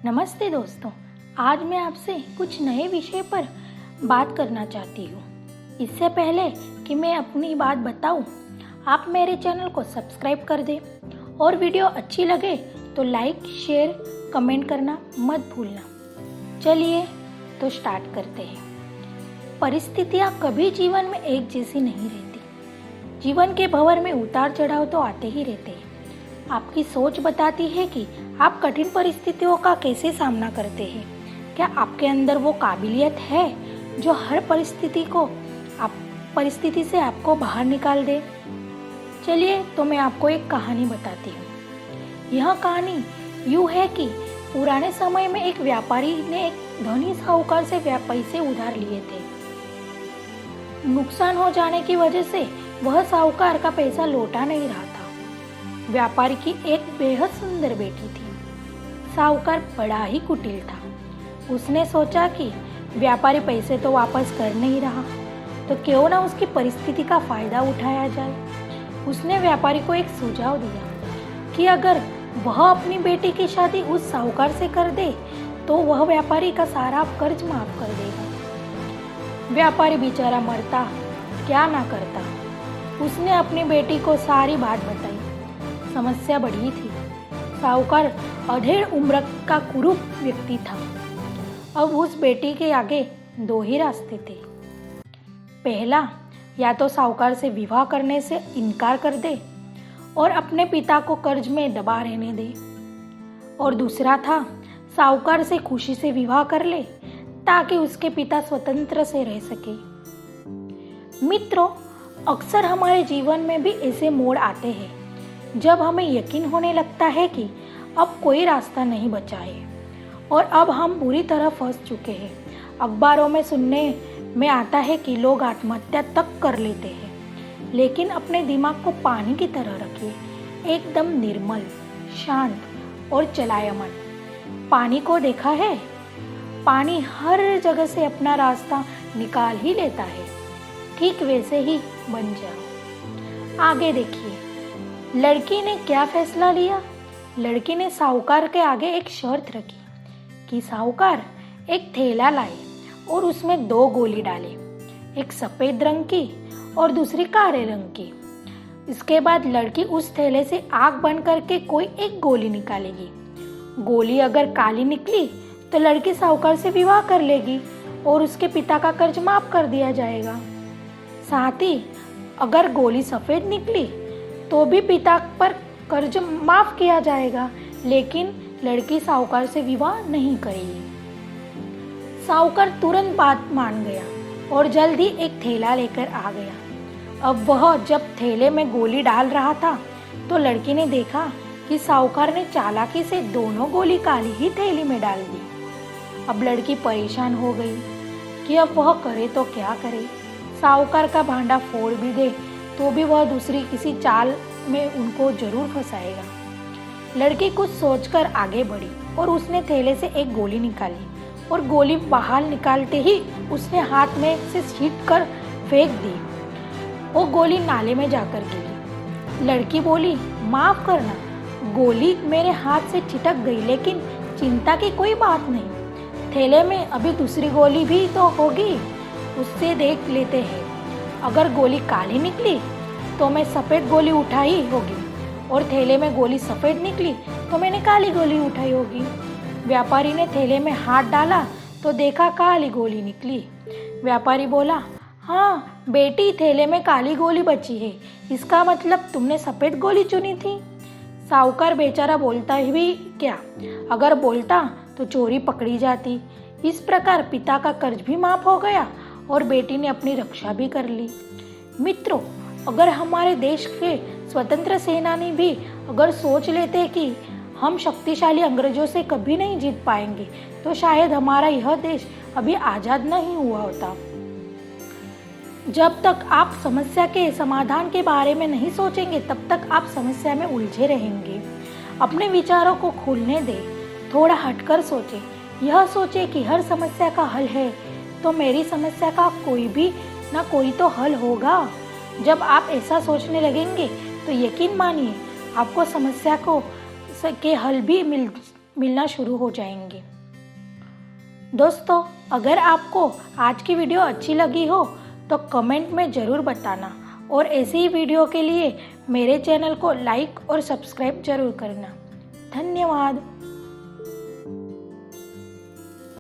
नमस्ते दोस्तों, आज मैं आपसे कुछ नए विषय पर बात करना चाहती हूँ। इससे पहले कि मैं अपनी बात बताऊँ, आप मेरे चैनल को सब्सक्राइब कर दें और वीडियो अच्छी लगे तो लाइक, शेयर, कमेंट करना मत भूलना। चलिए तो स्टार्ट करते हैं। परिस्थितियाँ कभी जीवन में एक जैसी नहीं रहती। जीवन के भंवर में उतार चढ़ाव तो आते ही रहते हैं। आपकी सोच बताती है कि आप कठिन परिस्थितियों का कैसे सामना करते हैं। क्या आपके अंदर वो काबिलियत है जो हर परिस्थिति से आपको बाहर निकाल दे? चलिए तो मैं आपको एक कहानी बताती हूँ। यह कहानी यूँ है कि पुराने समय में एक व्यापारी ने एक धनी साहूकार से पैसे उधार लिए थे। नुकसान हो जाने की वजह से वह साहूकार का पैसा लौटा नहीं रहा था। व्यापारी की एक बेहद सुंदर बेटी थी। साहूकार बड़ा ही कुटिल था। उसने सोचा कि व्यापारी पैसे तो वापस कर नहीं रहा, तो क्यों ना उसकी परिस्थिति का फायदा उठाया जाए। उसने व्यापारी को एक सुझाव दिया कि अगर वह अपनी बेटी की शादी उस साहूकार से कर दे तो वह व्यापारी का सारा कर्ज माफ कर देगा। व्यापारी बेचारा मरता क्या ना करता। उसने अपनी बेटी को सारी बात बताई। समस्या बड़ी थी। साहूकार अधेड़ उम्र का कुरूप व्यक्ति था। अब उस बेटी के आगे दो ही रास्ते थे। पहला, या तो साहूकार से विवाह करने से इनकार कर दे और अपने पिता को कर्ज में दबा रहने दे, और दूसरा था साहूकार से खुशी से विवाह कर ले ताकि उसके पिता स्वतंत्र से रह सके। मित्रों, अक्सर हमारे जीवन में भी ऐसे मोड़ आते हैं जब हमें यकीन होने लगता है कि अब कोई रास्ता नहीं बचा है और अब हम बुरी तरह फंस चुके हैं। अखबारों में सुनने में आता है कि लोग आत्महत्या तक कर लेते हैं, लेकिन अपने दिमाग को पानी की तरह रखिए, एकदम निर्मल, शांत और चलायमान। पानी को देखा है? पानी हर जगह से अपना रास्ता निकाल ही लेता है। ठीक वैसे ही बन जाओ। आगे देखिए, लड़की ने क्या फैसला लिया। लड़की ने साहूकार के आगे एक शर्त रखी कि साहूकार एक थैला लाए और उसमें दो गोली डाले, एक सफेद रंग की और दूसरी काले रंग की। इसके बाद लड़की उस थैले से आग बंद करके कोई एक गोली निकालेगी। गोली अगर काली निकली तो लड़की साहूकार से विवाह कर लेगी और उसके पिता का कर्ज माफ कर दिया जाएगा। साथ ही अगर गोली सफेद निकली तो भी पिता पर कर्ज माफ किया जाएगा, लेकिन लड़की साहूकार से विवाह नहीं करेगी। साहूकार तुरंत बात मान गया और जल्द ही एक थैला लेकर आ गया। अब वह जब थैले में गोली डाल रहा था तो लड़की ने देखा कि साहूकार ने चालाकी से दोनों गोली काली ही थैली में डाल दी। अब लड़की परेशान हो गई कि अब वह करे तो क्या करे। साहूकार का भांडा फोड़ भी दे तो भी वह दूसरी किसी चाल में उनको जरूर फंसाएगा। लड़की कुछ सोचकर आगे बढ़ी और उसने थैले से एक गोली निकाली और गोली बाहर निकालते ही उसने हाथ में से छींट कर फेंक दी। वो गोली नाले में जाकर गिरी। लड़की बोली, माफ करना, गोली मेरे हाथ से छिटक गई, लेकिन चिंता की कोई बात नहीं। थैले में अभी दूसरी गोली भी तो होगी, उससे देख लेते हैं। अगर गोली काली निकली तो मैं सफ़ेद गोली उठाई होगी और थैले में गोली सफ़ेद निकली तो मैंने काली गोली उठाई होगी। व्यापारी ने थैले में हाथ डाला तो देखा काली गोली निकली। व्यापारी बोला, हाँ बेटी, थैले में काली गोली बची है, इसका मतलब तुमने सफ़ेद गोली चुनी थी। साहूकार बेचारा बोलता भी क्या, अगर बोलता तो चोरी पकड़ी जाती। इस प्रकार पिता का कर्ज भी माफ हो गया और बेटी ने अपनी रक्षा भी कर ली। मित्रों, अगर हमारे देश के स्वतंत्र सेनानी भी अगर सोच लेते कि हम शक्तिशाली अंग्रेजों से कभी नहीं जीत पाएंगे, तो शायद हमारा यह देश अभी आज़ाद नहीं हुआ होता। जब तक आप समस्या के समाधान के बारे में नहीं सोचेंगे, तब तक आप समस्या में उलझे रहेंगे। अपने विचारों को खुलने दें, थोड़ा हटकर सोचें। यह सोचें कि हर समस्या का हल है, तो मेरी समस्या का कोई तो हल होगा। जब आप ऐसा सोचने लगेंगे तो यकीन मानिए आपको समस्या के हल भी मिल मिलना शुरू हो जाएंगे। दोस्तों, अगर आपको आज की वीडियो अच्छी लगी हो तो कमेंट में ज़रूर बताना और ऐसी ही वीडियो के लिए मेरे चैनल को लाइक और सब्सक्राइब जरूर करना। धन्यवाद।